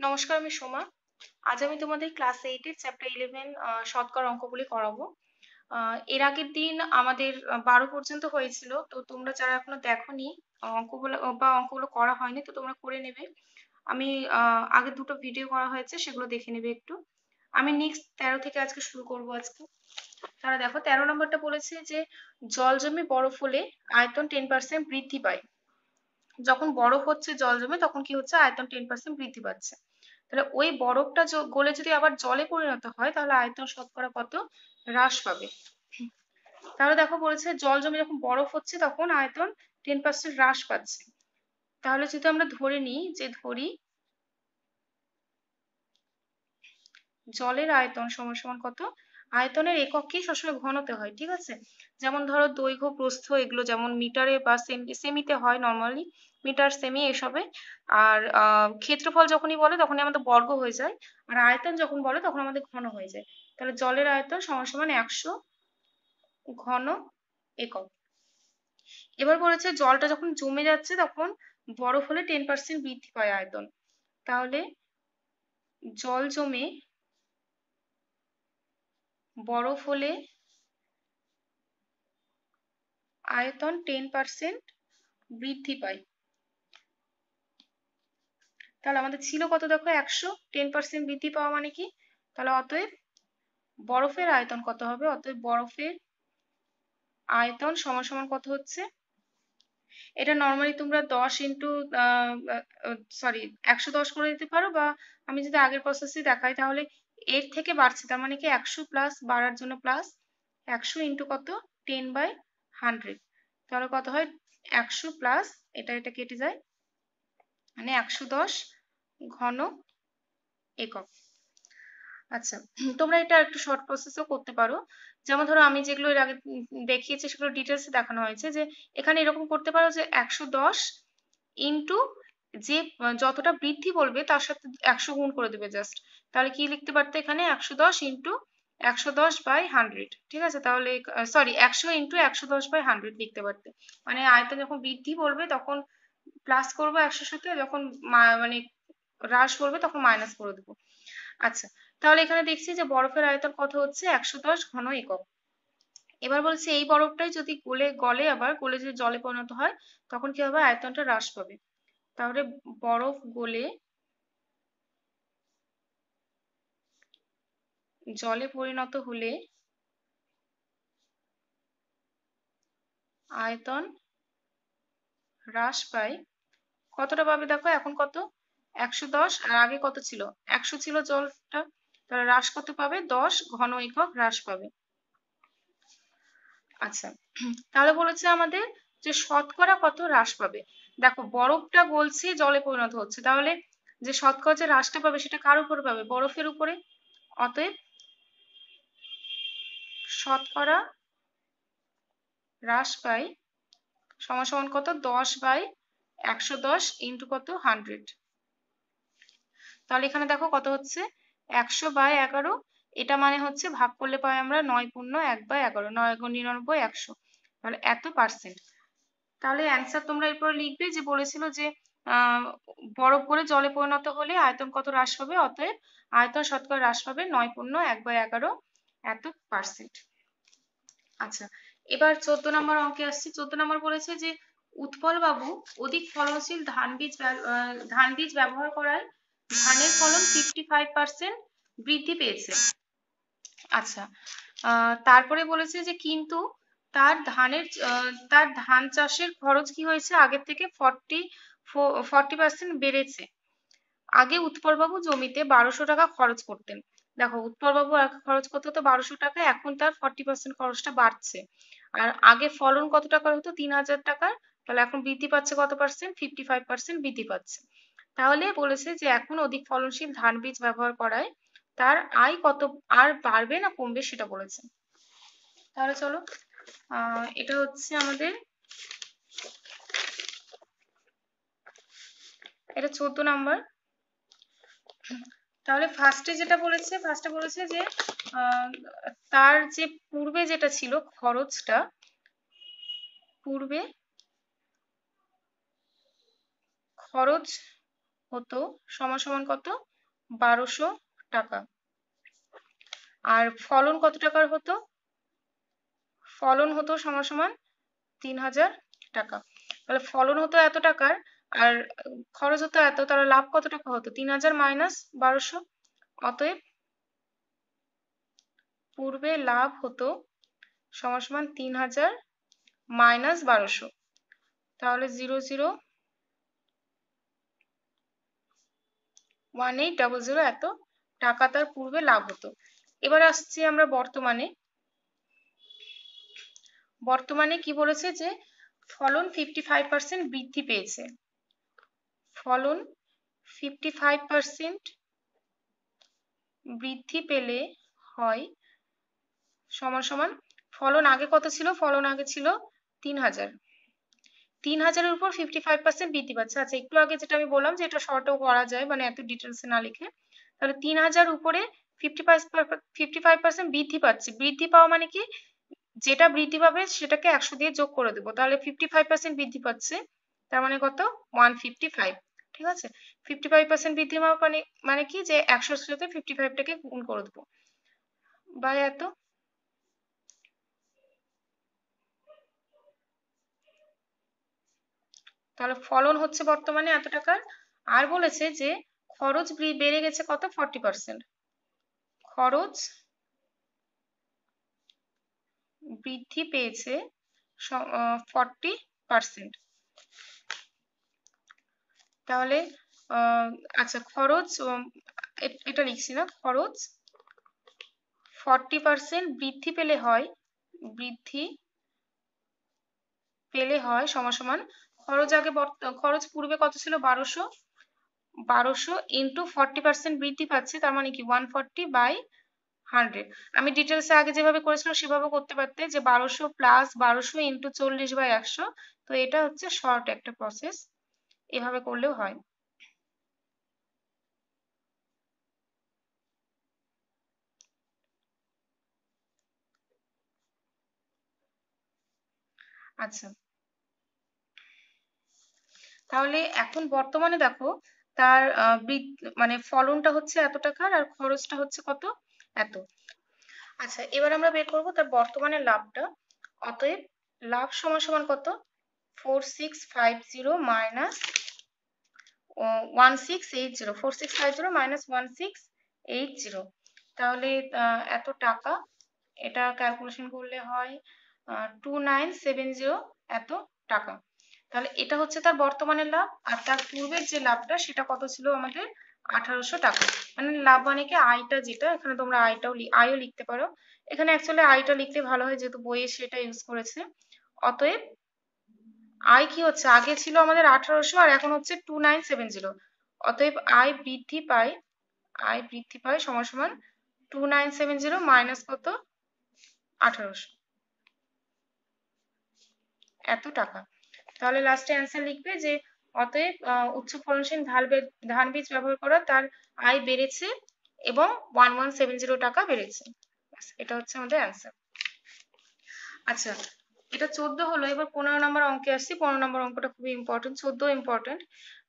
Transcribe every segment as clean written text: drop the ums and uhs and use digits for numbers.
নমস্কার, আমি সোমা। আজ আমি তোমাদের ক্লাস 8 এর চ্যাপ্টার 11 শতকরা অঙ্কগুলি করাবো। এর আগের দিন আমাদের 12 পর্যন্ত হয়েছিল, তো তোমরা যারা এখনো দেখোনি অঙ্কগুলো করা হয়নি, তো তোমরা করে নেবে। আমি আগে দুটো ভিডিও করা হয়েছে, সেগুলো দেখে নেবে একটু। আমি নেক্সট 13 থেকে আজকে শুরু করব আজকে। তাহলে দেখো 13 নম্বরটা বলেছে যে জল জমে বরফ হলে আয়তন 10% বৃদ্ধি পায়। যখন বরফ হচ্ছে জল জমে তখন কি হচ্ছে, আয়তন 10% বৃদ্ধি পাচ্ছে। তাহলে ওই বরফটা গলে যদি আবার জলে পরিণত হয় তাহলে আয়তন শতকরা কত হ্রাস পাবে। তাহলে দেখো বলেছে জল জমে যখন বরফ হচ্ছে তখন আয়তন 10% হ্রাস পাচ্ছে। তাহলে যদি আমরা ধরে নিই যে জলের আয়তন সমান সমান কত, আয়তনের একককেই সবসময় ঘনতে হয়, ঠিক আছে। যেমন ধরো দৈর্ঘ্য প্রস্থ এগুলো যেমন মিটারে বা সেমিতে হয় নর্মালি, মিটার সেমি এসবে। আর ক্ষেত্রফল যখনই বলে তখনই আমাদের বর্গ হয়ে যায়, আর আয়তন যখন বলে তখন আমাদের ঘন হয়ে যায়। তাহলে জলের আয়তন সমান সমান 100 ঘন একক। এবার বলেছে জলটা যখন জমে যাচ্ছে তখন বরফ হলে 10% বৃদ্ধি পায় আয়তন। তাহলে জল জমে বরফ হলে আয়তন 10% বৃদ্ধি পায়। তাহলে আমাদের ছিল কত দেখো 100, 10% বৃদ্ধি পাওয়া মানে কি, তাহলে অতএব বরফের আয়তন কত হবে, অতএব বরফের আয়তন সমান সমান কত হচ্ছে, এটা নর্মালি তোমরা 10 ইন্টু সরি 110 করে দিতে পারো, বা আমি যদি আগের প্রসেসই দেখাই তাহলে এর থেকে বাড়ছে, তার মানে কি 100 প্লাস বাড়ার জন্য প্লাস 100 ইন্টু কত 10/100, তাহলে কত হয় 100 প্লাস এটা কেটে যায়, মানে 110 ঘন একক। আচ্ছা, তোমরা এটা একটু শর্ট প্রসেসও করতে পারো। যেমন ধরো আমি যেগুলো এর আগে দেখিয়েছি সেগুলো ডিটেলসে দেখানো হয়েছে, যে এখানে এরকম করতে পারো যে 110 ইন্টু যে যতটা বৃদ্ধি বলবে তার সাথে 100 গুণ করে দেবে জাস্ট। তাহলে কি লিখতে পারতে এখানে 110 ইন্টু 110/100, ঠিক আছে। তাহলে সরি 100 ইন্টু 110/100 লিখতে পারতে, মানে আয়তন যখন বৃদ্ধি বলবে তখন প্লাস করবো 100 সাথে, যখন মানে হ্রাস বলবে তখন মাইনাস করে দেবো। আচ্ছা, তাহলে এখানে দেখছি যে বরফের আয়তন কত হচ্ছে 110 ঘন একক। এবার বলছে এই বরফটাই যদি গলে আবার গলে যদি জলে পরিণত হয় তখন কি হবে, আয়তনটা হ্রাস পাবে। তাহলে বরফ গলে জলে পরিণত হলে আয়তন হ্রাস পায়। কতটা পাবে দেখো, এখন কত 110, আর আগে কত ছিল 100 ছিল জলটা, তাহলে হ্রাস কত পাবে 10 ঘন একক হ্রাস পাবে। আচ্ছা, তাহলে বলেছে আমাদের যে শতকরা কত হ্রাস পাবে। দেখো বরফটা গলছে জলে পরিণত হচ্ছে, তাহলে যে শতকরা যে হ্রাসটা পাবে সেটা কার উপরে পাবে, বরফের উপরে। অতএব শতকরা হ্রাস পায় সমান সমান কত 10/110 ইন্টু কত 100। তাহলে এখানে দেখো কত হচ্ছে 100/11, এটা মানে হচ্ছে ভাগ করলে পাই আমরা 9×1/11, 9×99 100, তাহলে এত পার্সেন্ট। তাহলে অ্যান্সার তোমরা এরপর লিখবে যে বলেছিল যে বরফ গলে জলে পরিণত হলে আয়তন কত হ্রাস পাবে, অতএব আয়তন শতকরা হ্রাস পাবে 9×1/11 এত পার্সেন্ট। আচ্ছা, এবার 14 নম্বর অঙ্কে আসছি। 14 নম্বর বলেছে যে উৎপল বাবু অধিক ফলনশীল ধান বীজ ব্যবহার করায় ধানের ফলন 55% বৃদ্ধি পেয়েছে। আচ্ছা, তারপরে বলেছে যে কিন্তু তার ধান চাষের খরচ কি হয়েছে, আগের থেকে 40% বেড়েছে। আগে উৎপলবাবু জমিতে 1200 টাকা খরচ করতেন। দেখো উৎপলবাবু আগে খরচ করতে হতো 1200 টাকা, এখন তার 40% খরচটা বাড়ছে। আর আগে ফলন কত টাকার হতো 3000 টাকার, তাহলে এখন বৃদ্ধি পাচ্ছে কত পার্সেন্ট, 55% বৃদ্ধি পাচ্ছে। তাহলে বলেছে যে এখন অধিক ফলনশীল ধান বীজ ব্যবহার করায় তার আয় কত আর বাড়বে না কমবে সেটা বলেছে। তাহলে চলো এটা হচ্ছে আমাদের, এটা 14 নাম্বার। তাহলে ফার্স্টে বলেছে যে তার যে পূর্বে যেটা ছিল খরচটা, পূর্বে খরচ হতো সমান সমান কত 1200 টাকা। আর ফলন কত টাকার হতো? ফলন হতো সমান সমান 3000 টাকা। তাহলে ফলন হতো এত টাকার আর খরচ হতো এত, তাহলে লাভ কত টাকা হতো? 3000 মাইনাস 1200। অতএব পূর্বে লাভ হতো সমান সমান 3000 মাইনাস 1200। তাহলে 001800 এত টাকা তার পূর্বে লাভ হতো। এবার আসছি আমরা বর্তমানে। বর্তমানে কি বলেছে যে ফলন 55% বৃদ্ধি পেয়েছে। ফলন 55% বৃদ্ধি পেলে হয় সমান সমান, ফলন আগে কত ছিল? ফলন আগে ছিল 3000। 3000-এর উপর 55% বৃদ্ধি পাচ্ছে। আচ্ছা, একটু আগে যেটা আমি বললাম যে এটা শর্টও করা যায়, মানে এত ডিটেলসে না লিখে। তাহলে 3000 উপরে 55% বৃদ্ধি পাচ্ছে। বৃদ্ধি পাওয়া মানে কি? যেটা বৃদ্ধি পাবে সেটাকে 100 দিয়ে যোগ করে দেবো। তাহলে 55% বৃদ্ধি পাচ্ছে, তার মানে কত? 155। ঠিক আছে, 55% বৃদ্ধি পাওয়া মানে কি যে 100-এর সাথে 55টাকে গুণ করে দেবো বাই এত। তাহলে ফলন হচ্ছে বর্তমানে এত টাকার। আর বলেছে যে খরচ বেড়ে গেছে কত? 40%। খরচ বৃদ্ধি পেয়েছে 40%। তাহলে আচ্ছা, খরচ এটা লিখছি না, খরচ 40% বৃদ্ধি পেলে হয়, বৃদ্ধি পেলে হয় সমান সমান খরচ আগে খরচ পূর্বে কত ছিল? 1200। 1200 ইন্টু 40% বৃদ্ধি পাচ্ছে, তার মানে কি 140/100। আমি ডিটেলসে আগে যেভাবে করেছিলাম সেভাবে করতে পারতে, যে 1200 প্লাস 1200 ইন্টু 40/100। তো এটা হচ্ছে শর্ট একটা প্রসেস, এভাবে করলেও হয়। আচ্ছা, তাহলে এখন বর্তমানে দেখো তার মানে ফলনটা হচ্ছে এত টাকার আর খরচটা হচ্ছে কত? এত। আচ্ছা, এবার আমরা বের করবো তার বর্তমানে লাভটা। অতএব লাভ সমান সমান কত? 4650 মাইনাস 1680। 4650 মাইনাস 1680। তাহলে এত টাকা, এটা ক্যালকুলেশন করলে হয় 2970 এত টাকা। তাহলে এটা হচ্ছে তার বর্তমানের লাভ। আর তার পূর্বের যে লাভটা সেটা কত ছিল আমাদের? 1800 টাকা। মানে লাভ মানে কি আয়টা, যেটা এখানে তোমরা আয়ও লিখতে পারো। এখানে অ্যাকচুয়ালি আয়টা লিখতে ভালো হয় যেহেতু বইয়ে সেটা ইউজ করেছে। অতএব আয় কি হচ্ছে? আগে ছিল আমাদের 1800 আর এখন হচ্ছে 2970। অতএব আয় বৃদ্ধি পায়, আয় বৃদ্ধি পায় সমান সমান 2970 মাইনাস কত? 1800 এত টাকা। তাহলে লাস্টে অ্যান্সার লিখবে যে অতএব উচ্চ ফলনশীল ধান বীজ ব্যবহার করা তার আয় বেড়েছে এবং 1170 টাকা বেড়েছে। এটা হচ্ছে আমাদের অ্যান্সার। আচ্ছা, এটা 14 হলো। এবার 15 নম্বর অঙ্কে আসছি। 15 নম্বর অঙ্কটা খুবই ইম্পর্টেন্ট, 14 ইম্পর্টেন্ট।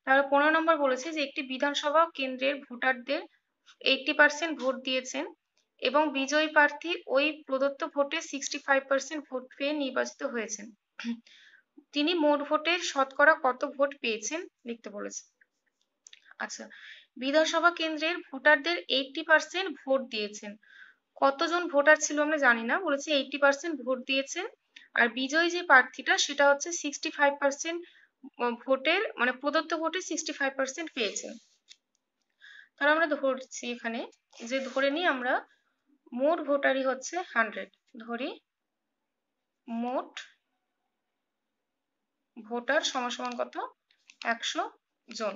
তাহলে 15 নম্বর বলেছে যে একটি বিধানসভা কেন্দ্রের ভোটারদের 80% ভোট দিয়েছেন এবং বিজয়ী প্রার্থী ওই প্রদত্ত ভোটে 65% ভোট পেয়ে নির্বাচিত হয়েছেন। তিনি মোট ভোটের শতকরা কত ভোট পেয়েছেন লিখতে বলেছে। আচ্ছা, বিধানসভা কেন্দ্রের ভোটারদের 80% ভোট দিয়েছেন। কতজন ভোটার ছিল আমরা জানি না, বলেছে 80% ভোট দিয়েছেন। আর বিজয়ী যে প্রার্থীটা সেটা হচ্ছে 65% ভোটের, মানে প্রদত্ত ভোটে 65% পেয়েছেন। তাহলে আমরা ধরছি এখানে যে ধরে নিই আমরা মোট ভোটারই হচ্ছে 100। ধরি মোট ভোটার সমান সমান কত? 100 জন।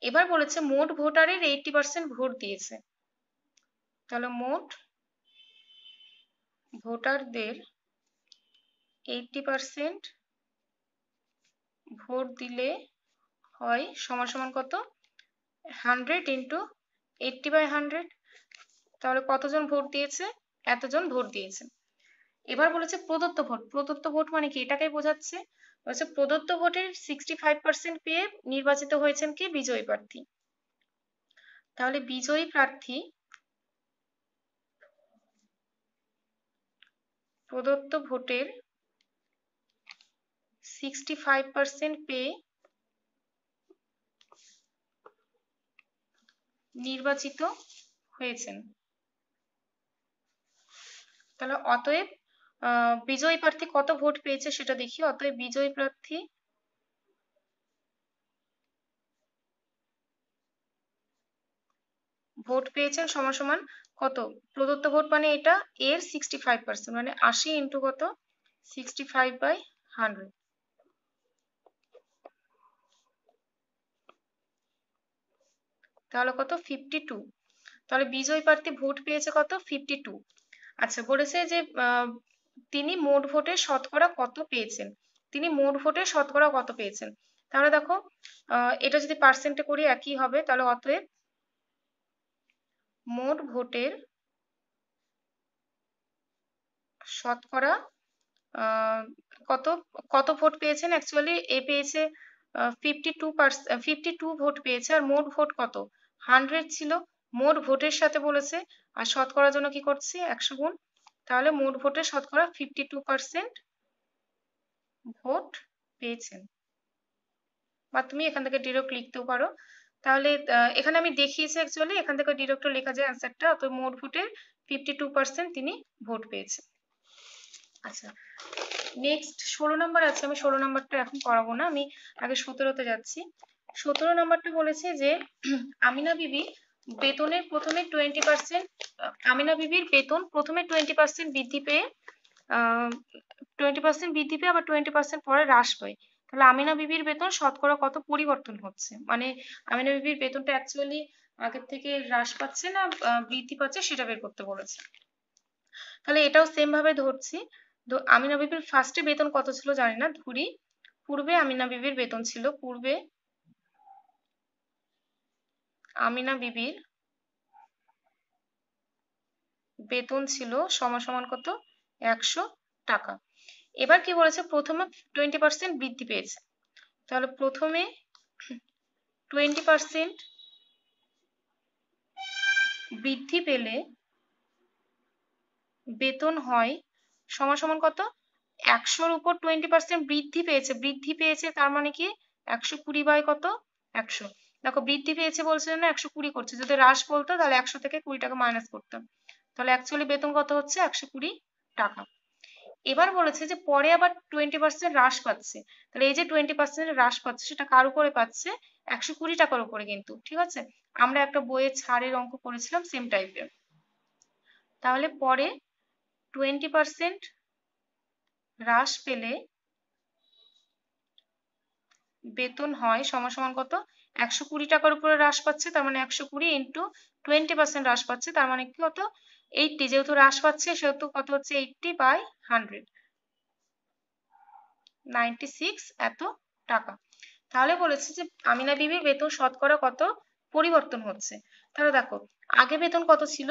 এবার বলেছে মোট ভোটারের 80% ভোট দিয়েছে। তাহলে মোট ভোটারদের 80% ভোট দিলে হয় সমান সমান কত? 100 ইন্টু 80/100। তাহলে কতজন ভোট দিয়েছে? এতজন ভোট দিয়েছে। এবার বলেছে প্রদত্ত ভোট। প্রদত্ত ভোট মানে কি? এটাকেই বোঝাচ্ছে। বলছে প্রদত্ত ভোটের 65% পেয়ে নির্বাচিত হয়েছেন কি? বিজয়ী প্রার্থী। তাহলে বিজয়ী প্রার্থী প্রদত্ত ভোটের 65% পেয়ে নির্বাচিত হয়েছেন। তাহলে অতএব বিজয়ী প্রার্থী কত ভোট পেয়েছে সেটা দেখি। অতএব বিজয়ী প্রার্থী ভোট পেয়েছেন সমান সমান কত, প্রদত্ত ভোট মানে এটা এর 65%, মানে 80 ইন্টু কত 65/100, তাহলে কত 52। তাহলে বিজয়ী প্রার্থী ভোট পেয়েছে কত 52। আচ্ছা বলেছে যে তিনি মোট ভোটের শতকরা কত পেয়েছেন, তিনি মোট ভোটের শতকরা কত পেয়েছেন। তাহলে দেখো এটা যদি পার্সেন্টে করি একই হবে। তাহলে অতএব মোট ভোটের শতকরা কত কত ভোট পেয়েছেন, অ্যাকচুয়ালি এ পেয়েছে 52 ভোট পেয়েছে, আর মোট ভোট কত 100 ছিল। মোট ভোটের সাথে বলেছে আর শতকরার জন্য কি করছি 100 গুণ, তাহলে মোট ভোটের শতকরা 52% ভোট পেয়েছেন। বা তুমি এখান থেকে ডিরেক্ট লিখতেও পারো। তাহলে এখানে আমি দেখিয়েছি, অ্যাকচুয়ালি এখান থেকে ডিরেক্ট লেখা যায় অ্যান্সারটা। তো মোট ভোটের 52% তিনি ভোট পেয়েছেন। আচ্ছা নেক্সট 16 নম্বর আছে, আমি 16 নম্বরটা এখন করাবো না, আমি আগে 17তে যাচ্ছি। 17 নম্বরটা বলেছে যে আমিনা বিবি বেতনের প্রথমে 20%, আমিনা বিবির বেতন প্রথমে 20% বৃদ্ধি পেয়ে 20% বৃদ্ধি পেয়ে আবার 20% পরে হ্রাস পায়। তাহলে আমিনা বিবির বেতন শতকরা কত পরিবর্তন হচ্ছে, মানে আমিনা বিবির বেতনটা অ্যাকচুয়ালি আগের থেকে হ্রাস পাচ্ছে না বৃদ্ধি পাচ্ছে সেটা বের করতে বলেছে। তাহলে এটাও সেম ভাবে ধরছি। আমিনা বিবির ফার্স্টে বেতন কত ছিল জানি না, ধরি পূর্বে আমিনা বিবির বেতন ছিল, পূর্বে আমিনা বিবির বেতন ছিল সমান সমান কত 100 টাকা। এবার কি বলেছে প্রথমে 20% বৃদ্ধি পেয়েছে, তাহলে প্রথমে 20% বৃদ্ধি পেলে বেতন হয় সমান সমান কত 100-র উপর 20% বৃদ্ধি পেয়েছে তার মানে কি 120 বাই কত 100। দেখো বৃদ্ধি পেয়েছে বলছে না 120 করছে, যদি হ্রাস বলতো তাহলে 100 থেকে 20 টাকা মাইনাস করতাম। তাহলে অ্যাকচুয়ালি বেতন কত হচ্ছে 120 টাকা। এবার বলেছে যে পরে আবার 20% হ্রাস পাচ্ছে, তাহলে এই যে 20% হ্রাস পাচ্ছে সেটা কার উপরে পাচ্ছে 120 টাকার উপরে কিন্তু, ঠিক আছে। আমরা একটা বইয়ে ছাড়ের অঙ্ক করেছিলাম সেম টাইপের। তাহলে পরে 20% হ্রাস পেলে বেতন হয় সমান সমান কত 120 টাকার উপরে হ্রাস পাচ্ছে, তার মানে 120 ইন্টু 20% হ্রাস পাচ্ছে, তার মানে কি কত 80, যেহেতু হ্রাস পাচ্ছে সেহেতু কত হচ্ছে 80/100, 96 এত টাকা। তাহলে বলেছে যে আমিনা বিবির বেতন শতকরা কত পরিবর্তন হচ্ছে। তাহলে দেখো আগে বেতন কত ছিল,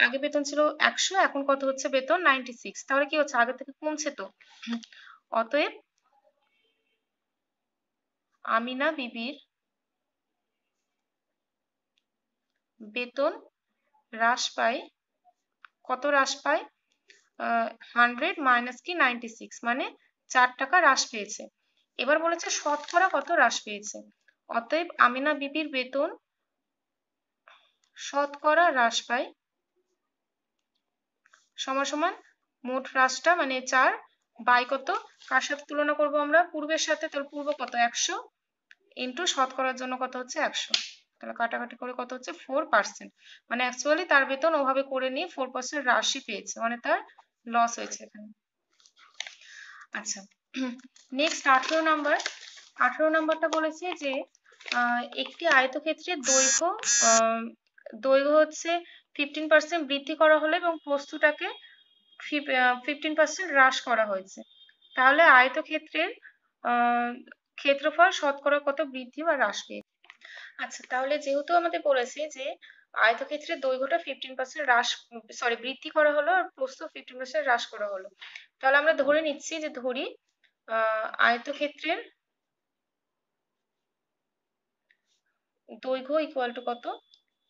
আগে বেতন ছিল 100, এখন কত হচ্ছে বেতন 96, তাহলে কি হচ্ছে আগে থেকে কমছে তো। অতএব আমিনা বিবির বেতন হ্রাস পায়, কত হ্রাস পায় 100 মাইনাস কি 96, মানে 4 টাকা হ্রাস পেয়েছে। এবার বলেছে শতকরা কত হ্রাস পেয়েছে, অতএব আমিনা বিবির বেতন শতকরা হ্রাস পায় সমান সমান মোট হ্রাসটা মানে 4 বাই কত, কার সাথে তুলনা করব আমরা পূর্বের সাথে, তাহলে পূর্ব কত 100 ইন্টু শতকরার জন্য কত হচ্ছে 100, তাহলে কাটাকাটি করে কত হচ্ছে 4%, মানে অ্যাকচুয়ালি তার বেতন ওভাবে করে নিয়ে 4% হ্রাসই পেয়েছে, মানে তার লস হয়েছে এখানে। আচ্ছা নেক্সট 18 নাম্বার। 18 নাম্বারটা বলেছে যে একটি আয়তক্ষেত্রের দৈর্ঘ্য হচ্ছে 15% বৃদ্ধি করা হলো এবং প্রস্থটাকে 15% হ্রাস করা হয়েছে। তাহলে আয়তক্ষেত্রের ক্ষেত্রফল শতকরা কত বৃদ্ধি বা হ্রাস পেয়েছে। আচ্ছা তাহলে যেহেতু আমাদের বলেছে যে আয়তক্ষেত্রের দৈর্ঘ্যটা 15% বৃদ্ধি করা হলো আর প্রস্থ 15% হ্রাস করা হলো, তাহলে আমরা ধরে নিচ্ছি যে ধরি আয়তক্ষেত্রের দৈর্ঘ্য ইকুয়াল টু কত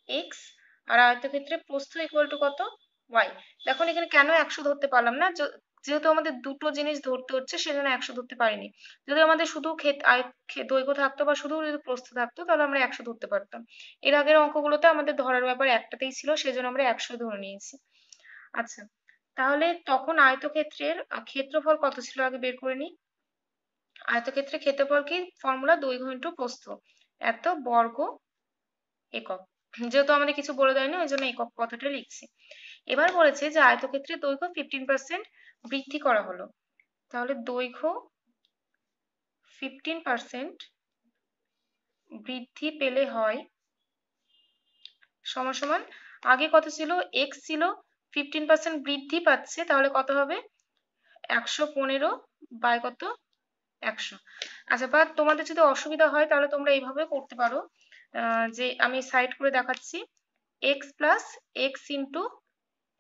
এক্স আর আয়তক্ষেত্রে প্রস্থ ইকুয়াল টু কত ওয়াই। দেখো এখানে কেন 100 ধরতে পারলাম না, যেহেতু আমাদের দুটো জিনিস ধরতে হচ্ছে সেজন্য 100 ধরতে পারিনি। যদি আমাদের শুধু দৈর্ঘ্য থাকতো বা শুধু যদি প্রস্থ থাকতো তাহলে আমরা 100 ধরতে পারতাম। এর আগের অঙ্কগুলোতে আমাদের ধরার ব্যাপার একটাতেই ছিল, সেজন্য আমরা 100 ধরে নিয়েছি। আচ্ছা, তাহলে তখন আয়তক্ষেত্রের ক্ষেত্রফল কত ছিল আগে বের করে নিই। আয়তক্ষেত্রের ক্ষেত্রফল কি ফর্মুলা, দৈর্ঘ্য ইন্টু প্রস্থ, এত বর্গ একক। যেহেতু আমাদের কিছু বলে দেয়নি ওই জন্য একক কথাটা লিখছি। এবার বলেছে যে আয়তক্ষেত্রের দৈর্ঘ্য 15% বৃদ্ধি করা হলো। তাহলে দৈর্ঘ্য 15% বৃদ্ধি পেলে হয় সমান সমান, আগে কত ছিল এক্স ছিল, 15% বৃদ্ধি পাচ্ছে তাহলে কত হবে 115 বাই কত 100। আচ্ছা, বা তোমাদের যদি অসুবিধা হয় তাহলে তোমরা এইভাবে করতে পারো, যে আমি সাইড করে দেখাচ্ছি, এক্স প্লাস এক্স ইন্টু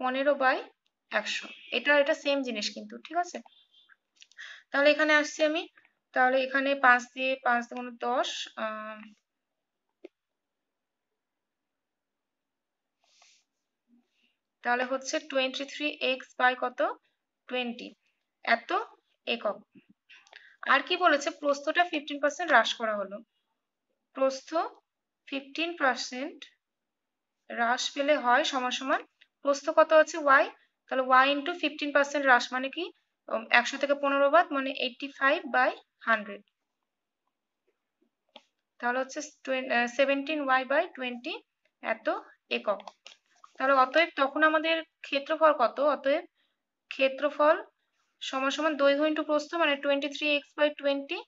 15/100, এটা সেম জিনিস কিন্তু, ঠিক আছে। তাহলে এখানে আসছি আমি, তাহলে এখানে 5 দিয়ে 5 দুগুণ 10, তাহলে হচ্ছে 23x বাই কত 20 এত একক। আর কি বলেছে, প্রস্থটা 15% হ্রাস করা হলো। প্রস্থ 15% হ্রাস পেলে হয় সমান সমান, প্রস্থ কত আছে y, তাহলে y ইন্টু 15% হ্রাস মানে কি 100 থেকে 15 বাদ মানে 85/100, তাহলে হচ্ছে 17y/20 এত একক। তাহলে অতএব তখন আমাদের ক্ষেত্রফল কত, অতএব ক্ষেত্রফল সমান সমান দৈর্ঘ্য ইন্টু প্রস্থ মানে 23x/20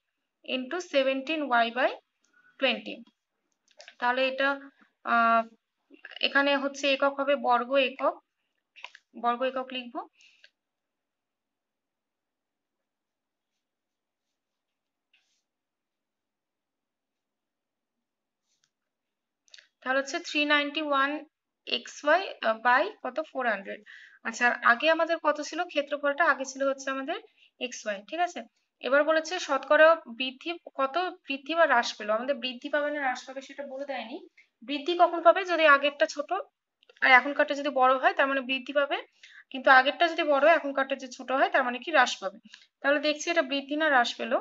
ইন্টু 17y/20। তাহলে এটা এখানে হচ্ছে একক হবে বর্গ একক, বর্গ একক লিখবো। তাহলে হচ্ছে 391xy বাই কত 400। আচ্ছা, আগে আমাদের কত ছিল ক্ষেত্রফলটা, আগে ছিল হচ্ছে আমাদের xy, ঠিক আছে। এবার বলেছে শতকরা বৃদ্ধি কত বৃদ্ধি বা হ্রাস পেলো, আমাদের বৃদ্ধি পাবে না হ্রাস পাবে সেটা বলে দেয়নি। বৃদ্ধি কখন পাবে, যদি আগেরটা ছোট আর এখনকারটা যদি বড় হয় তার মানে বৃদ্ধি পাবে, কিন্তু আগেরটা যদি বড় হয় এখনকারটা যদি ছোট হয় তার মানে কি হ্রাস পাবে। তাহলে দেখছি এটা বৃদ্ধি না হ্রাস পেলো।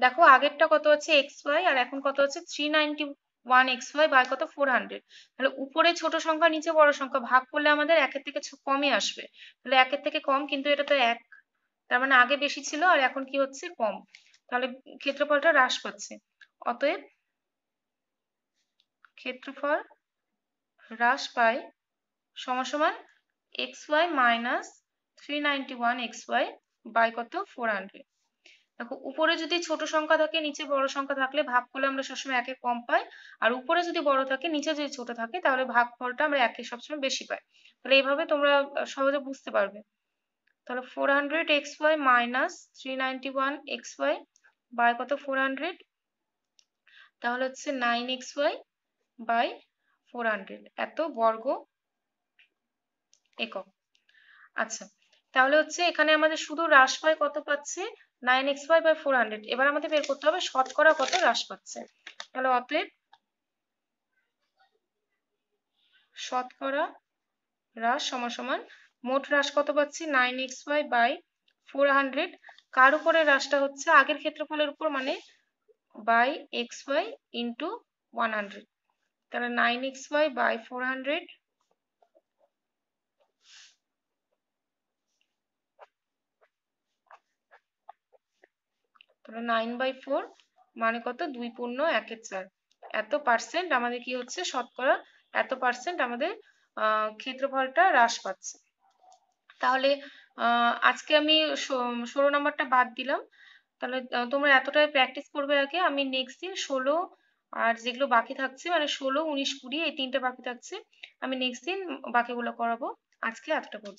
দেখো আগেরটা কত হচ্ছে xy আর এখন কত হচ্ছে 391xy বাই কত 400। তাহলে উপরে ছোট সংখ্যা নিচে বড় সংখ্যা ভাগ করলে আমাদের একের থেকে কমই আসবে, তাহলে একের থেকে কম, কিন্তু এটা তো এক, তার মানে আগে বেশি ছিল আর এখন কি হচ্ছে কম, তাহলে ক্ষেত্রফলটা হ্রাস পাচ্ছে। অতএব ক্ষেত্রফল হ্রাস পায় সমান সমান xy মাইনাস 391xy বাই কত 400। দেখো উপরে যদি ছোট সংখ্যা থাকে নিচে বড় সংখ্যা থাকলে ভাগ করলে আমরা সবসময় একে কম পাই, আর উপরে যদি বড় থাকে নিচে যদি ছোট থাকে তাহলে ভাগফলটা আমরা একে সবসময় বেশি পাই। তাহলে এইভাবে তোমরা সহজে বুঝতে পারবে। তাহলে 400xy মাইনাস 391xy বাই কত 400, তাহলে হচ্ছে 9xy বাই 400 এত বর্গ একক। আচ্ছা, তাহলে হচ্ছে এখানে আমাদের শুধু হ্রাস পায় কত পাচ্ছে 9xy/400। এবার আমাদের বের করতে হবে শতকরা কত হ্রাস পাচ্ছে। তাহলে অতএব শতকরা হ্রাস সমান সমান মোট হ্রাস কত পাচ্ছি 9xy/400, কার উপরে হ্রাসটা হচ্ছে আগের ক্ষেত্রফলের উপর মানে বাই xy ইন্টু 100, তাহলে 9xy/400 তাহলে 9/4 মানে কত 2.1/4 এত পার্সেন্ট আমাদের কি হচ্ছে শতকরা এত পার্সেন্ট আমাদের ক্ষেত্রফলটা হ্রাস পাচ্ছে। তাহলে আজকে আমি 16 নম্বরটা বাদ দিলাম। তাহলে তোমরা এতটাই প্র্যাকটিস করবে আগে, আমি নেক্সট দিন 16 আর যেগুলো বাকি থাকছে মানে 16, 19, 20 এই তিনটে বাকি থাকছে, আমি নেক্সট দিন বাকিগুলো করাবো। আজকে এতটা পর্যন্ত।